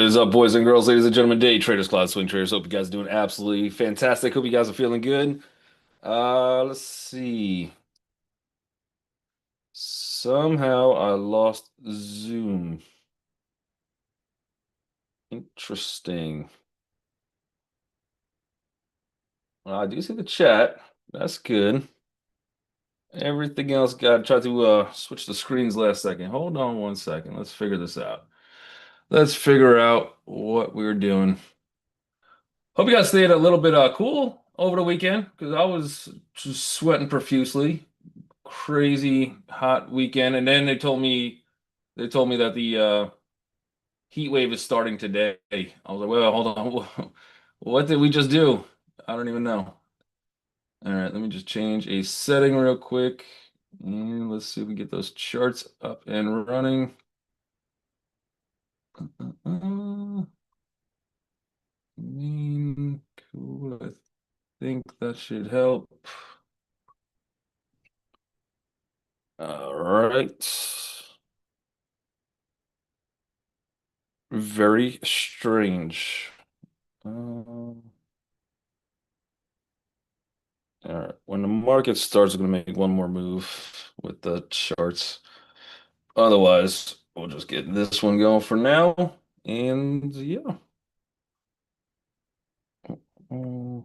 What is up, boys and girls, ladies and gentlemen, day traders, cloud swing traders? Hope you guys are doing absolutely fantastic. Hope you guys are feeling good. Let's see. Somehow I lost Zoom. Interesting. I do see the chat. That's good. Everything else got tried to switch the screens last second. Hold on one second. Let's figure this out. Let's figure out what we're doing. Hope you guys stayed a little bit cool over the weekend because I was just sweating profusely. Crazy hot weekend, and then they told me that the heat wave is starting today. I was like, well, hold on, what did we just do? I don't even know. All right, let me just change a setting real quick, and let's see if we get those charts up and running. Uh, cool. I think that should help. All right. Very strange. All right. When the market starts, we're going to make one more move with the charts. Otherwise, we'll just get this one going for now. And yeah. Oh,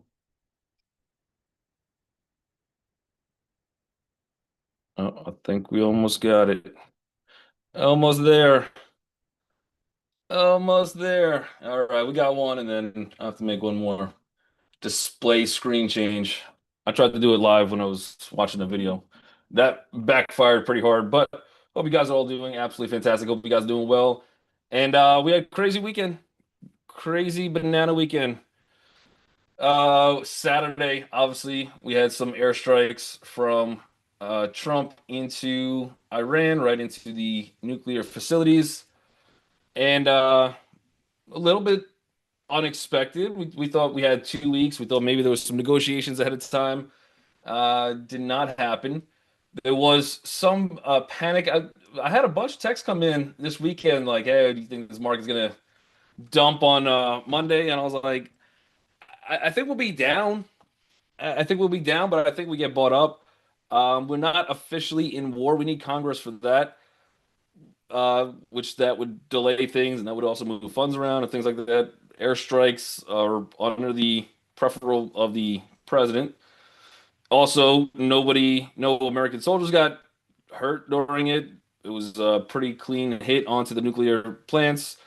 I think we almost got it. Almost there. Almost there. All right. We got one, and then I have to make one more display screen change. I tried to do it live when I was watching the video. That backfired pretty hard, but hope you guys are all doing absolutely fantastic. Hope you guys are doing well. And we had a crazy weekend. Crazy banana weekend. Saturday, obviously, we had some airstrikes from Trump into Iran, right into the nuclear facilities, and a little bit unexpected. We thought we had 2 weeks. We thought maybe there was some negotiations ahead of time. Did not happen. There was some panic. I had a bunch of texts come in this weekend, like, "Hey, do you think this market's gonna dump on Monday?" And I was like, I think we'll be down. I think we'll be down, but I think we get bought up. We're not officially in war. We need Congress for that, which that would delay things, and that would also move funds around and things like that. Airstrikes are under the preferal of the president. Also, no American soldiers got hurt during it. It was a pretty clean hit onto the nuclear plants.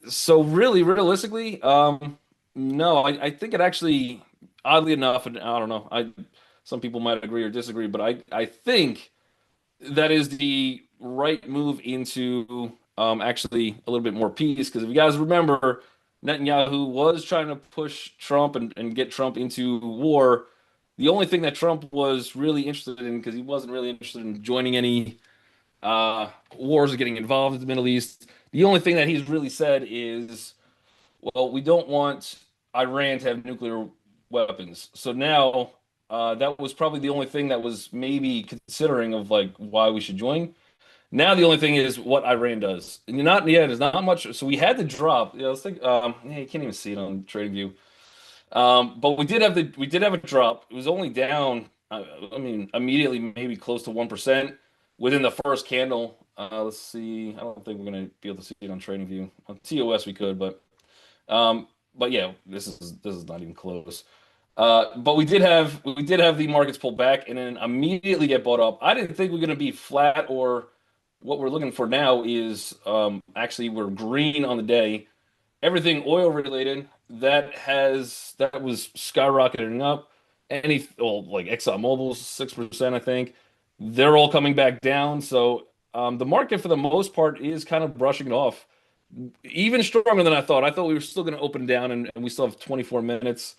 So really, realistically, no, I think it actually, oddly enough, and I don't know, some people might agree or disagree, but I think that is the right move into actually a little bit more peace. Because if you guys remember, Netanyahu was trying to push Trump and get Trump into war. The only thing that Trump was really interested in, because he wasn't really interested in joining any wars or getting involved in the Middle East, the only thing that he's really said is, well, we don't want Iran to have nuclear weapons. So now that was probably the only thing that was maybe considering of like why we should join. Now the only thing is what Iran does. And not yeah, there's not much. So we had to drop. Yeah, let's think. Yeah, you can't even see it on TradingView. But we did have a drop. It was only down. I mean, immediately maybe close to 1% within the first candle. Let's see. I don't think we're gonna be able to see it on TradingView. On TOS we could, but yeah, this is not even close. But we did have the markets pull back and then immediately get bought up. I didn't think we are going to be flat, or what we're looking for now is actually we're green on the day. Everything oil related that was skyrocketing up. Like ExxonMobil's 6%, I think. They're all coming back down. So the market for the most part is kind of brushing it off even stronger than I thought. I thought we were still going to open down, and we still have 24 minutes.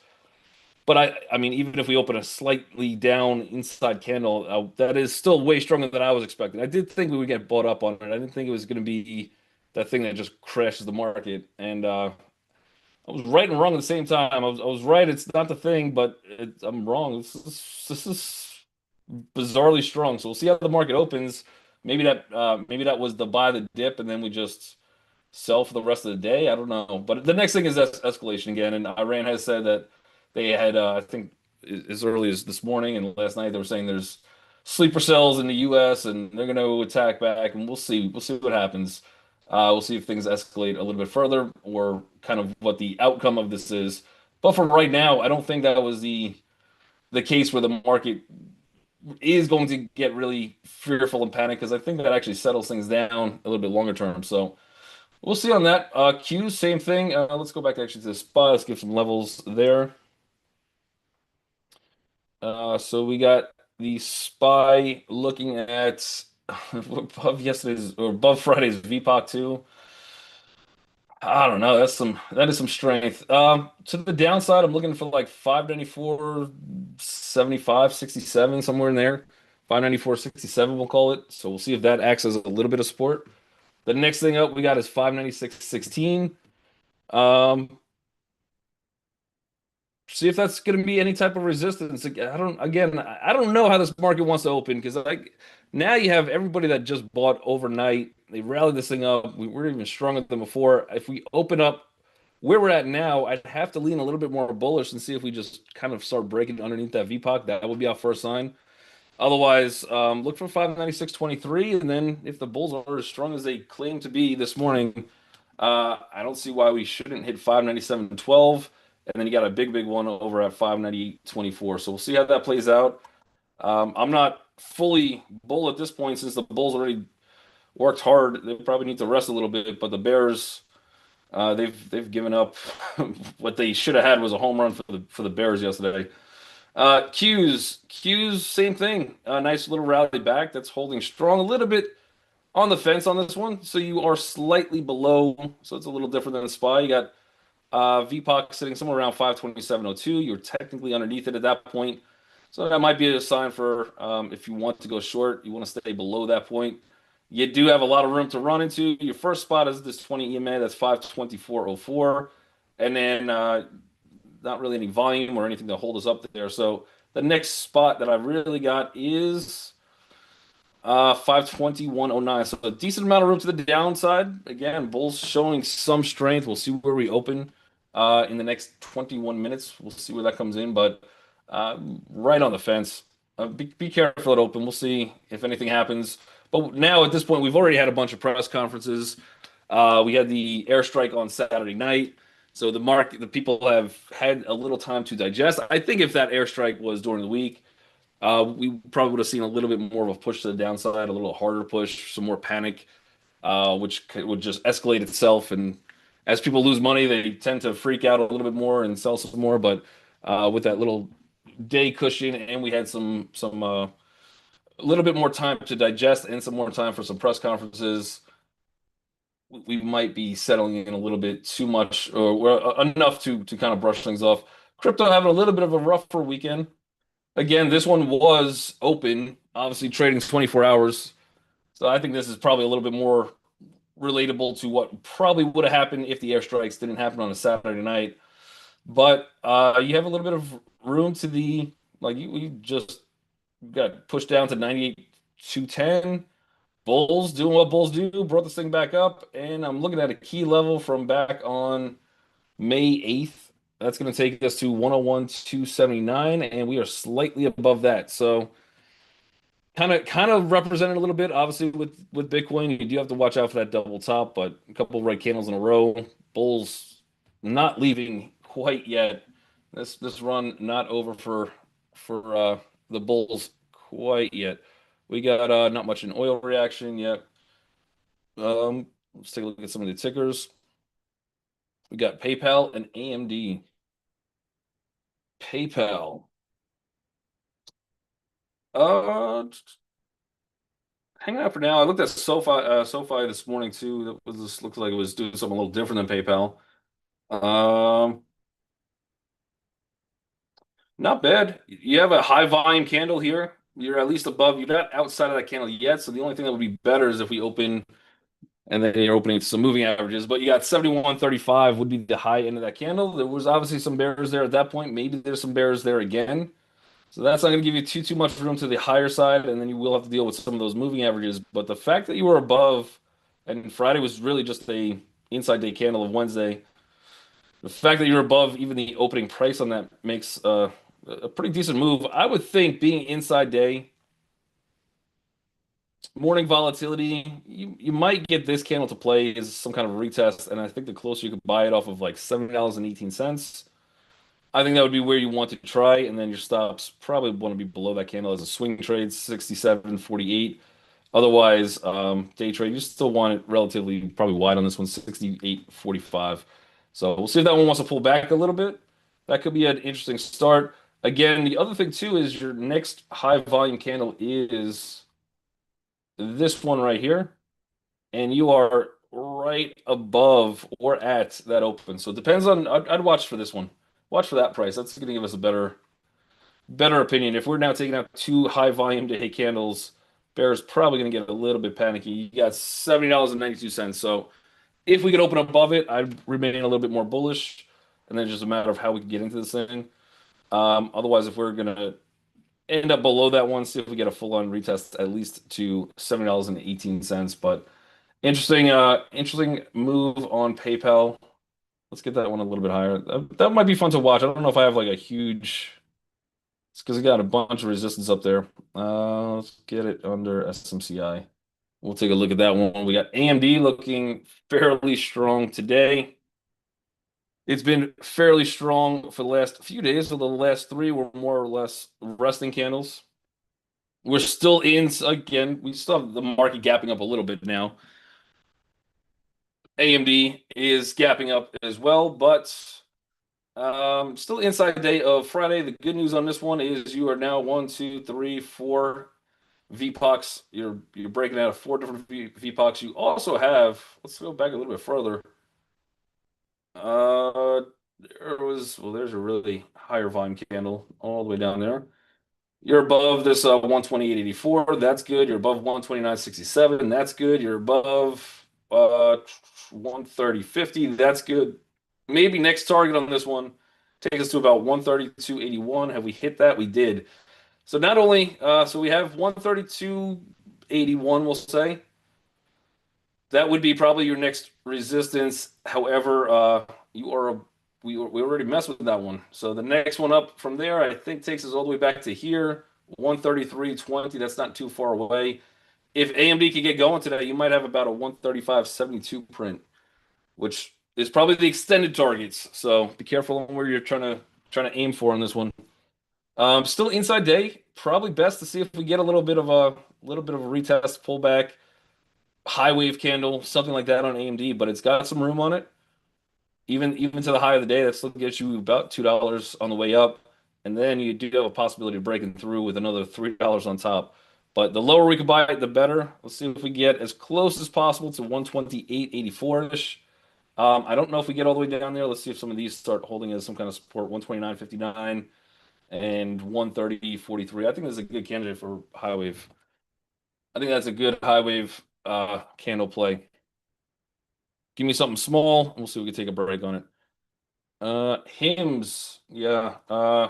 But I mean, even if we open a slightly down inside candle, that is still way stronger than I was expecting. I did think we would get bought up on it. I didn't think it was going to be that thing that just crashes the market. And I was right and wrong at the same time. I was right. It's not the thing, but I'm wrong. This is bizarrely strong. So we'll see how the market opens. Maybe that was the buy the dip, and then we just sell for the rest of the day. I don't know. But the next thing is escalation again. And Iran has said that they had, I think, as early as this morning and last night, they were saying there's sleeper cells in the U.S. and they're going to attack back. And we'll see. We'll see what happens. We'll see if things escalate a little bit further or kind of what the outcome of this is. But for right now, I don't think that was the case where the market is going to get really fearful and panic because I think that actually settles things down a little bit longer term. So we'll see on that. Q's, same thing. Let's go back actually to the SPY. Let's give some levels there. So we got the SPY looking at above yesterday's or above Friday's VPOC 2. I don't know. That is some strength. To the downside, I'm looking for like 594, 75, 67, somewhere in there. 594, 67, we'll call it. So we'll see if that acts as a little bit of support. The next thing up we got is 596.16. Um, See if that's going to be any type of resistance. I don't know how this market wants to open because like now you have everybody that just bought overnight. They rallied this thing up. We're even stronger than before. If we open up where we're at now, I'd have to lean a little bit more bullish and see if we just kind of start breaking underneath that VPOC. That would be our first sign. Otherwise, look for 596.23, and then if the bulls are as strong as they claim to be this morning, I don't see why we shouldn't hit 597.12, and then you got a big one over at 598.24. So we'll see how that plays out. I'm not fully bull at this point since the bulls already worked hard. They probably need to rest a little bit, but the Bears, they've given up. What they should have had was a home run for the Bears yesterday. Q's, same thing. A nice little rally back that's holding strong, a little bit on the fence on this one. So you are slightly below. So it's a little different than the SPY. You got VPOC sitting somewhere around 527.02. You're technically underneath it at that point. So that might be a sign for if you want to go short, you want to stay below that point. You do have a lot of room to run into. Your first spot is this 20 EMA, that's 524.04. And then not really any volume or anything to hold us up there. So the next spot that I really got is 521.09. So a decent amount of room to the downside. Again, bulls showing some strength. We'll see where we open in the next 21 minutes. We'll see where that comes in, but right on the fence. Be careful at open. We'll see if anything happens. But now at this point, we've already had a bunch of press conferences. We had the airstrike on Saturday night. So the people have had a little time to digest. I think if that airstrike was during the week, we probably would have seen a little bit more of a push to the downside, a little harder push, some more panic, which would just escalate itself. And as people lose money, they tend to freak out a little bit more and sell some more. But with that little day cushion, and we had a little bit more time to digest and some more time for some press conferences, we might be settling in a little bit too much or enough to kind of brush things off. Crypto having a little bit of a rougher weekend. Again, this one was open, obviously trading 24 hours. So I think this is probably a little bit more relatable to what probably would have happened if the airstrikes didn't happen on a Saturday night. But you have a little bit of room to the like you just got pushed down to 98,210. Bulls doing what Bulls do, brought this thing back up, and I'm looking at a key level from back on May 8th. That's going to take us to 101,279, and we are slightly above that. So kind of represented a little bit. Obviously, with Bitcoin, you do have to watch out for that double top, but a couple of red candles in a row. Bulls not leaving quite yet. This run not over for the Bulls quite yet. We got not much in oil reaction yet. Let's take a look at some of the tickers. We got PayPal and AMD. PayPal. Uh, Hanging out for now. I looked at SoFi this morning too. This looked like it was doing something a little different than PayPal. Um, Not bad. You have a high volume candle here. You're at least above. You're not outside of that candle yet. So the only thing that would be better is if we open and then you're opening some moving averages. But you got 71.35 would be the high end of that candle. There was obviously some bears there at that point. Maybe there's some bears there again. So that's not going to give you too much room to the higher side, and then you will have to deal with some of those moving averages. But the fact that you were above, and Friday was really just a inside day candle of Wednesday. The fact that you're above even the opening price on that makes a pretty decent move. I would think being inside day, morning volatility, you might get this candle to play as some kind of retest, and I think the closer you could buy it off of like $7.18. I think that would be where you want to try, and then your stops probably want to be below that candle as a swing trade, 67.48. Otherwise, day trade, you still want it relatively probably wide on this one, 68.45. So we'll see if that one wants to pull back a little bit. That could be an interesting start. Again, the other thing too is your next high volume candle is this one right here, and you are right above or at that open. So it depends on, I'd watch for this one. Watch for that price. That's going to give us a better opinion. If we're now taking out two high volume day candles, Bear's probably going to get a little bit panicky. You got $70.92. So if we could open above it, I'd remain a little bit more bullish. And then just a matter of how we can get into this thing. Otherwise, if we're going to end up below that one, see if we get a full-on retest at least to $7.18. But interesting move on PayPal. Let's get that one a little bit higher. That might be fun to watch. I don't know if I have like a huge. It's because it got a bunch of resistance up there. Let's get it under SMCI. We'll take a look at that one. We got AMD looking fairly strong today. It's been fairly strong for the last few days. So the last three were more or less resting candles. We're still in, again, we still have the market gapping up a little bit now. AMD is gapping up as well, but still inside day of Friday. The good news on this one is you are now 1, 2, 3, 4 VPOCs. You're breaking out of 4 different VPOCs. You also have, let's go back a little bit further. There's a really higher volume candle all the way down there. You're above this 128.84. That's good. You're above 129.67. That's good. You're above 130.50. That's good. Maybe next target on this one take us to about 132.81. Have we hit that? We did. So not only so we have 132.81, we'll say. That would be probably your next resistance. However, we already messed with that one. So the next one up from there, I think, takes us all the way back to here, 133.20. That's not too far away. If AMD could get going today, you might have about a 135.72 print, which is probably the extended targets. So be careful on where you're trying to aim for on this one. Still inside day. Probably best to see if we get a little bit of a retest, pullback, high wave candle, something like that on AMD. But it's got some room on it. Even to the high of the day, that still gets you about $2 on the way up, and then you do have a possibility of breaking through with another $3 on top. But the lower we could buy it, the better. Let's see if we get as close as possible to 128.84-ish. I don't know if we get all the way down there. Let's see if some of these start holding as some kind of support. 129.59 and 130.43. I think that's a good candidate for high wave. I think that's a good high wave candle play. Give me something small, and we'll see if we can take a break on it. Hims, yeah.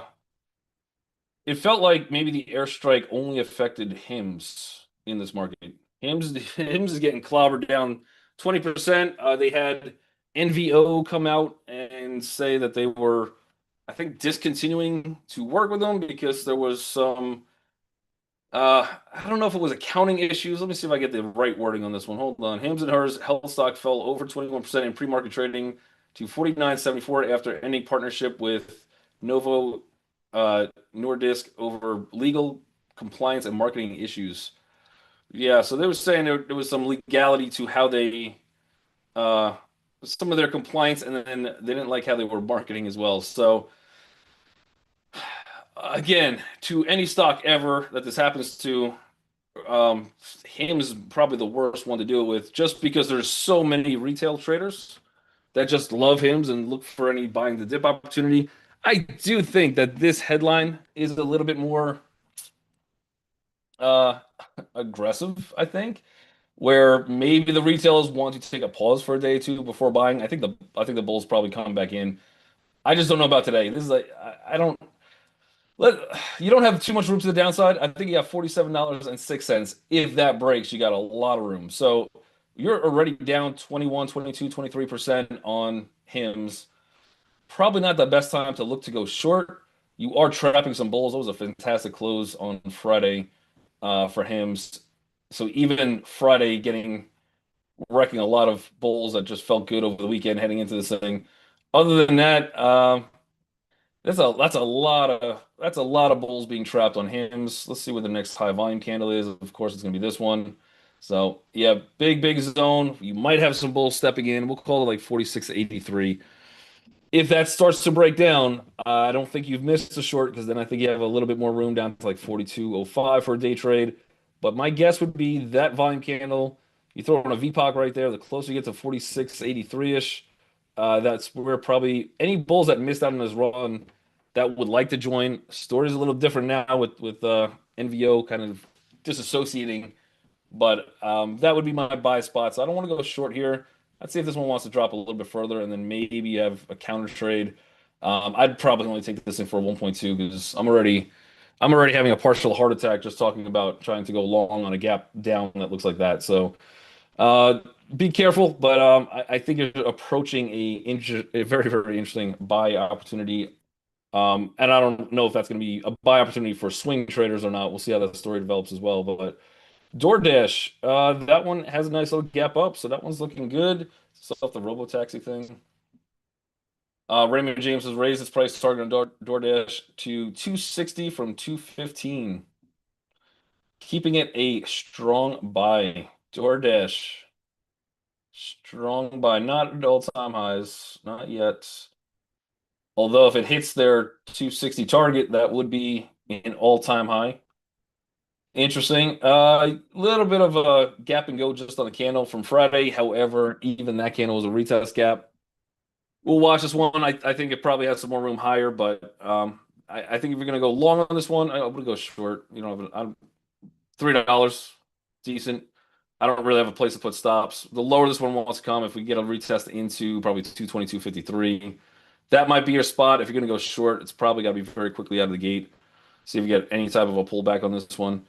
It felt like maybe the airstrike only affected Hims in this market. Hims is getting clobbered down 20%. They had NVO come out and say that they were, I think, discontinuing to work with them because there was some I don't know if it was accounting issues. Let me see if I get the right wording on this one. Hold on. Hims and Hers health stock fell over 21% in pre-market trading to 49.74 after ending partnership with Novo Nordisk over legal compliance and marketing issues. Yeah, so they were saying there was some legality to how they some of their compliance, and then they didn't like how they were marketing as well. So again, to any stock ever that this happens to, Hims is probably the worst one to do it with, just because there's so many retail traders that just love Hims and look for any buying the dip opportunity. I do think that this headline is a little bit more uh, aggressive, I think, where maybe the retailers want to take a pause for a day or two before buying. I think the bulls probably come back in. I just don't know about today. This is like I don't let you don't have too much room to the downside. I think you got $47.06. If that breaks, you got a lot of room. So you're already down 21, 22, 23% on HIMS. Probably not the best time to look to go short. You are trapping some bulls. That was a fantastic close on Friday for HIMS. So even Friday getting wrecking a lot of bulls that just felt good over the weekend heading into this thing. Other than that, that's a lot of bulls being trapped on HIMS. Let's see what the next high volume candle is. Of course, it's gonna be this one. So yeah, big zone. You might have some bulls stepping in. We'll call it like 46.83. If that starts to break down, I don't think you've missed a short because then I think you have a little bit more room down to like 42.05 for a day trade. But my guess would be that volume candle, you throw on a VPOC right there, the closer you get to 46.83-ish, that's where probably any bulls that missed out on this run that would like to join. Story's a little different now with NVO kind of disassociating, but that would be my buy spot. So I don't want to go short here. I'd see if this one wants to drop a little bit further, and then maybe have a counter trade. I'd probably only take this in for 1.2 because I'm already having a partial heart attack just talking about trying to go long on a gap down that looks like that. So uh, be careful, but I think you're approaching a very interesting buy opportunity. And I don't know if that's going to be a buy opportunity for swing traders or not. We'll see how that story develops as well. But DoorDash, that one has a nice little gap up, so that one's looking good. Still off the robo-taxi thing. Raymond James has raised its price target on DoorDash to 260 from 215, keeping it a strong buy. DoorDash, strong buy, not at all-time highs, not yet. Although if it hits their 260 target, that would be an all-time high. Interesting. A little bit of a gap and go just on the candle from Friday. However, even that candle was a retest gap. We'll watch this one. I think it probably has some more room higher, but I think if you're going to go long on this one, I would go short. You know, $3, decent. I don't really have a place to put stops. The lower this one wants to come, if we get a retest into probably 222.53, that might be your spot. If you're going to go short, it's probably got to be very quickly out of the gate. See if you get any type of a pullback on this one.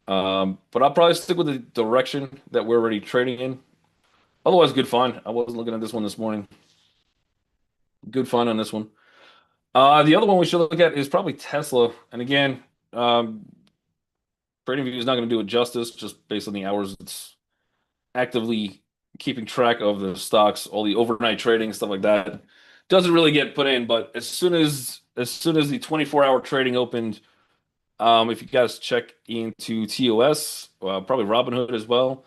But I'll probably stick with the direction that we're already trading in. Otherwise, good find. I wasn't looking at this one this morning. Good find on this one. The other one we should look at is probably Tesla. And again, TradingView is not going to do it justice just based on the hours it's actively keeping track of the stocks, all the overnight trading, stuff like that. Doesn't really get put in, but as soon as the 24-hour trading opened, if you guys check into TOS, probably Robinhood as well,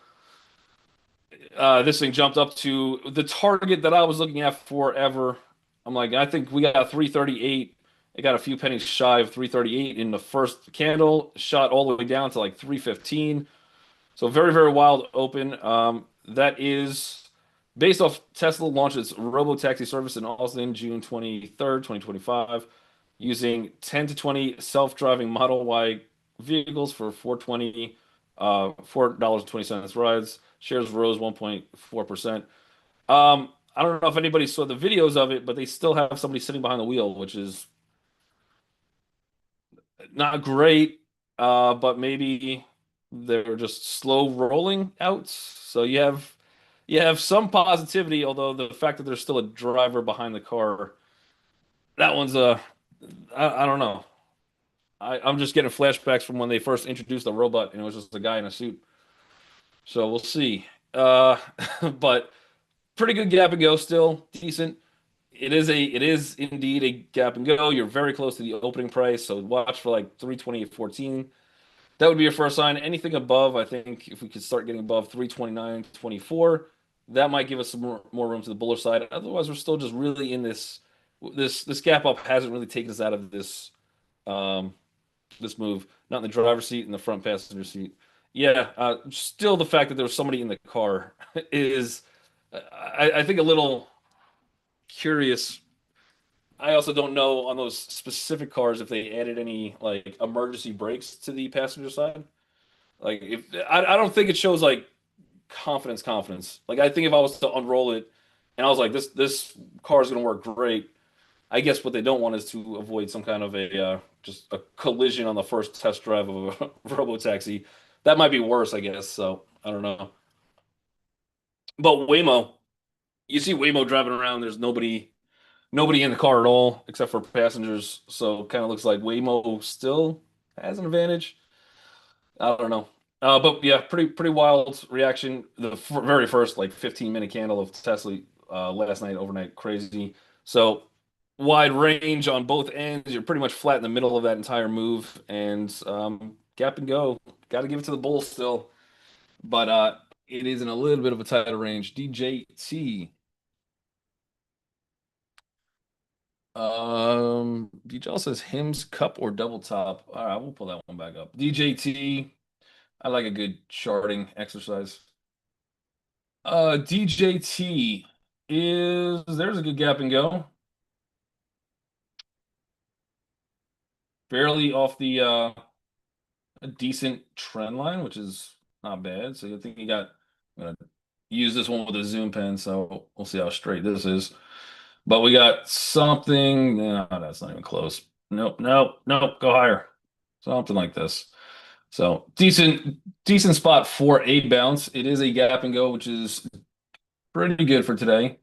this thing jumped up to the target that I was looking at forever. I'm like, I think we got 338. It got a few pennies shy of 338 in the first candle, shot all the way down to like 315. So very wild open. That is based off Tesla launched its robo-taxi service in Austin June 23rd, 2025, using 10 to 20 self-driving Model Y vehicles for 420 $4.20 rides. Shares rose 1.4%. I don't know if anybody saw the videos of it, but they still have somebody sitting behind the wheel, which is not great. But maybe they're just slow rolling out. So you have some positivity, although the fact that there's still a driver behind the car, that one's I don't know. I'm just getting flashbacks from when they first introduced the robot and it was just a guy in a suit. So we'll see. But pretty good gap and go still, decent. It is indeed a gap and go. You're very close to the opening price, so watch for like 328.14. That would be your first sign. Anything above, I think if we could start getting above 329.24, that might give us some more room to the bullish side. Otherwise, we're still just really in this gap up hasn't really taken us out of um this move. Not in the driver's seat, in the front passenger seat. Yeah, still the fact that there was somebody in the car is I think a little curious. I also don't know on those specific cars if they added any like emergency brakes to the passenger side. Like if I don't think it shows like confidence. Like I think if I was to unroll it and I was like this car is going to work great. I guess what they don't want is to avoid some kind of a just a collision on the first test drive of a robo taxi. That might be worse, I guess. So I don't know. But Waymo, you see Waymo driving around. There's nobody in the car at all except for passengers. So kind of looks like Waymo still has an advantage. I don't know. But yeah, pretty wild reaction. The f very first like 15-minute candle of Tesla last night, overnight, crazy. So wide range on both ends. You're pretty much flat in the middle of that entire move, and gap and go. Got to give it to the bull still, but it is in a little bit of a tighter range. DJT. DJ says hymns, cup or double top. All right, we'll pull that one back up. DJT. I like a good charting exercise. DJT is there's a good gap and go. Barely off the a decent trend line, which is not bad. So I think you got I'm gonna use this one with a zoom pen, so we'll see how straight this is. But we got something. No, that's not even close. Nope, nope, nope. Go higher. Something like this. So decent spot for a bounce. It is a gap and go, which is pretty good for today.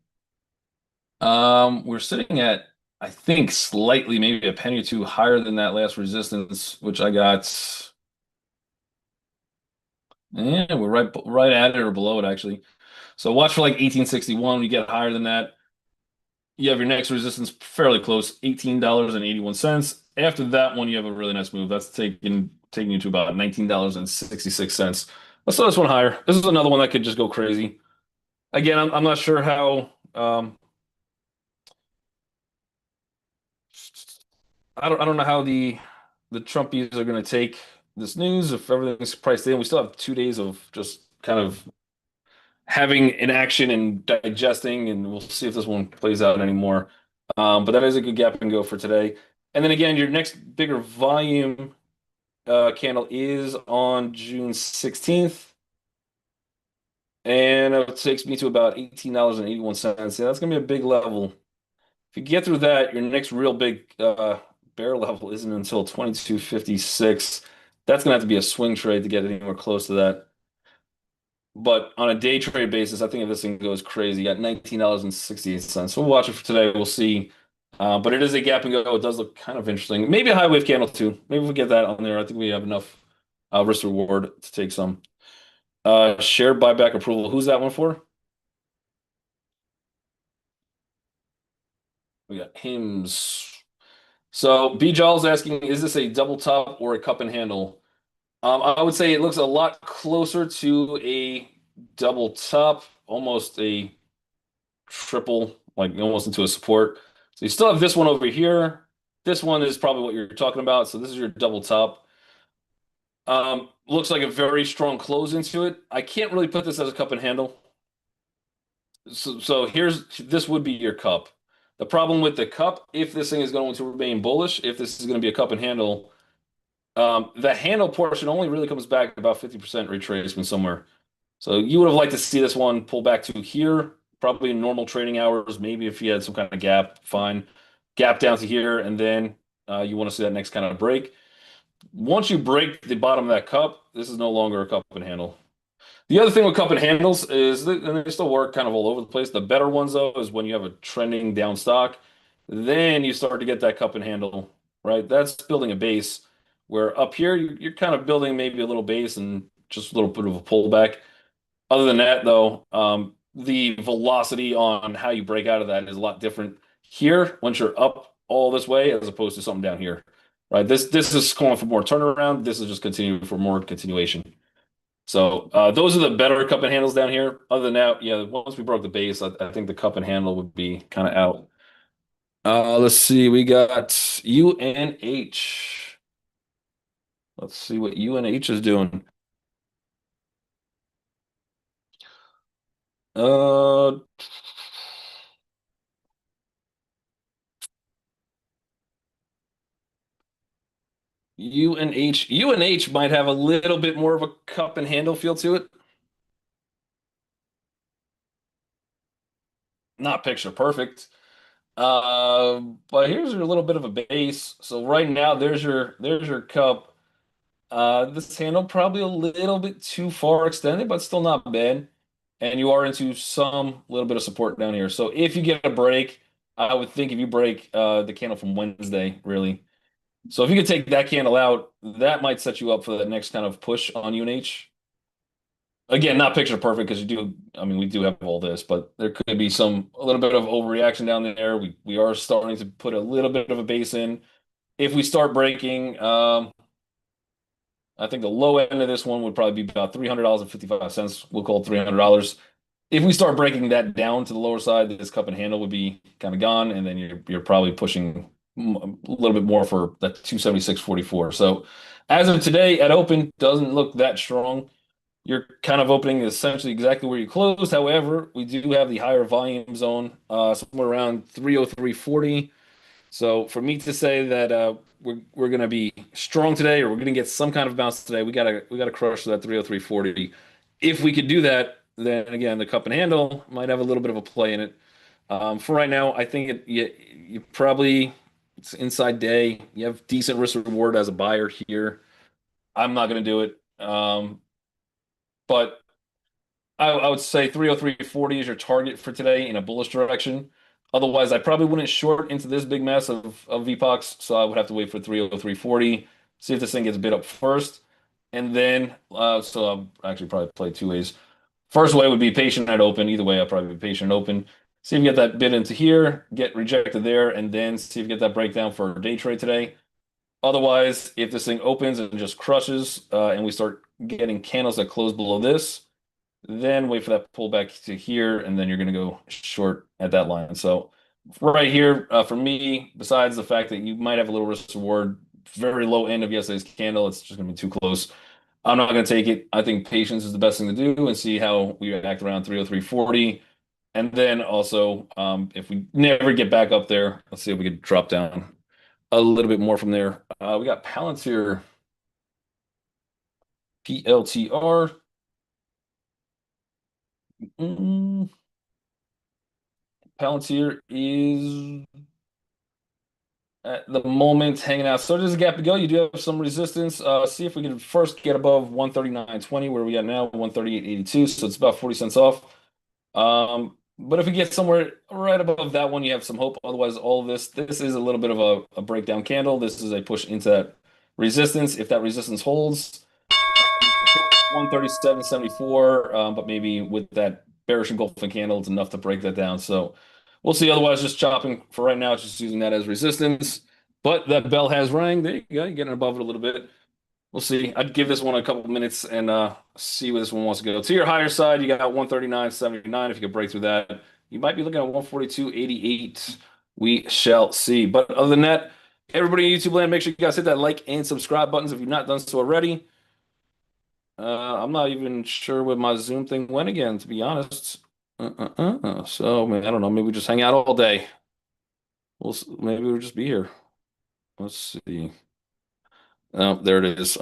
We're sitting at, I think, slightly, maybe a penny or two higher than that last resistance, which I got. Yeah, we're right at it or below it actually. So watch for like 1861. When you get higher than that, you have your next resistance fairly close, $18.81. After that one, you have a really nice move. That's taking you to about $19.66. Let's throw this one higher. This is another one that could just go crazy. Again, I'm not sure how. I don't know how the Trumpies are going to take this news if everything's priced in. We still have 2 days of just kind of having an action and digesting, and we'll see if this one plays out anymore. But that is a good gap and go for today. And then again, your next bigger volume candle is on June 16th. And it takes me to about $18.81. Yeah, that's going to be a big level. If you get through that, your next real big bear level isn't until 22.56. That's going to have to be a swing trade to get anywhere close to that. But on a day trade basis, I think if this thing goes crazy, you got $19.68. We'll watch it for today. We'll see. But it is a gap and go. It does look kind of interesting. Maybe a high wave candle too. Maybe if we get that on there, I think we have enough risk reward to take some. Share buyback approval. Who's that one for? We got hymns. So B. Jowl's asking, is this a double top or a cup and handle? I would say it looks a lot closer to a double top, almost a triple, like almost into a support. So you still have this one over here. This one is probably what you're talking about. So this is your double top. Looks like a very strong close into it. I can't really put this as a cup and handle. So this would be your cup. The problem with the cup, if this thing is going to remain bullish, if this is going to be a cup and handle, the handle portion only really comes back about 50% retracement somewhere. So you would have liked to see this one pull back to here, probably in normal trading hours. Maybe if you had some kind of gap, fine. Gap down to here, and then you want to see that next kind of break. Once you break the bottom of that cup, this is no longer a cup and handle. The other thing with cup and handles is that, and they still work kind of all over the place. The better ones, though, is when you have a trending down stock. Then you start to get that cup and handle, right? That's building a base. Where up here, you're kind of building maybe a little base and just a little bit of a pullback. Other than that, though, the velocity on how you break out of that is a lot different here once you're up all this way as opposed to something down here, right? This is calling for more turnaround. This is just continuing for more continuation. So those are the better cup and handles down here. Other than that, yeah, once we broke the base, I think the cup and handle would be kind of out. Let's see, we got UNH. Let's see what UNH is doing. Uh, UNH might have a little bit more of a cup and handle feel to it. Not picture perfect. But here's a little bit of a base. So right now there's your cup. This handle probably a little bit too far extended, but still not bad. and you are into some little bit of support down here. So if you get a break, I would think if you break the candle from Wednesday, really. So if you could take that candle out, that might set you up for the next kind of push on UNH. Again, not picture perfect because you do, I mean, we do have all this, but there could be a little bit of overreaction down there. We are starting to put a little bit of a base in. If we start breaking, I think the low end of this one would probably be about $300.55. We'll call it $300. If we start breaking that down to the lower side, this cup and handle would be kind of gone, and then you're probably pushing a little bit more for that 276.44. So as of today, at open, doesn't look that strong. You're kind of opening essentially exactly where you closed. However, we do have the higher volume zone, somewhere around 303.40. So for me to say that we're going to be strong today, or we're going to get some kind of bounce today, we gotta crush that 303.40. If we could do that, then again the cup and handle might have a little bit of a play in it. For right now, I think you probably it's inside day. You have decent risk reward as a buyer here. I'm not going to do it, but I would say 303.40 is your target for today in a bullish direction. Otherwise, I probably wouldn't short into this big mess of VPOX, so I would have to wait for 303.40, see if this thing gets bid up first. And then, so I'll actually probably play two ways. First way would be patient at open. Either way, I'll probably be patient at open. See if you get that bid into here, get rejected there, and then see if you get that breakdown for a day trade today. Otherwise, if this thing opens and just crushes, and we start getting candles that close below this, then wait for that pullback to here, and then you're going to go short at that line. So right here, for me, besides the fact that you might have a little risk reward, very low end of yesterday's candle, it's just going to be too close. I'm not going to take it. I think patience is the best thing to do and see how we act around 303.40. And then also, if we never get back up there, let's see if we can drop down a little bit more from there. We got Palantir, PLTR. Mm, Palantir is at the moment hanging out. So there's a gap to go. You do have some resistance. See if we can first get above 139.20, where we are now, 138.82. So it's about 40 cents off. But if we get somewhere right above that one, you have some hope. Otherwise, all of this is a little bit of a breakdown candle. This is a push into that resistance. If that resistance holds, 137.74, but maybe with that bearish engulfing candle, it's enough to break that down. So we'll see. Otherwise, just chopping for right now, just using that as resistance. But that bell has rang. There you go. You're getting above it a little bit. We'll see. I'd give this one a couple minutes and see where this one wants to go. To your higher side, you got 139.79. If you could break through that, you might be looking at 142.88. We shall see. But other than that, everybody in YouTube land, make sure you guys hit that like and subscribe buttons if you've not done so already. I'm not even sure where my Zoom thing went again, to be honest. So, man, I don't know. Maybe we just hang out all day. Maybe we'll just be here. Let's see. Oh, there it is.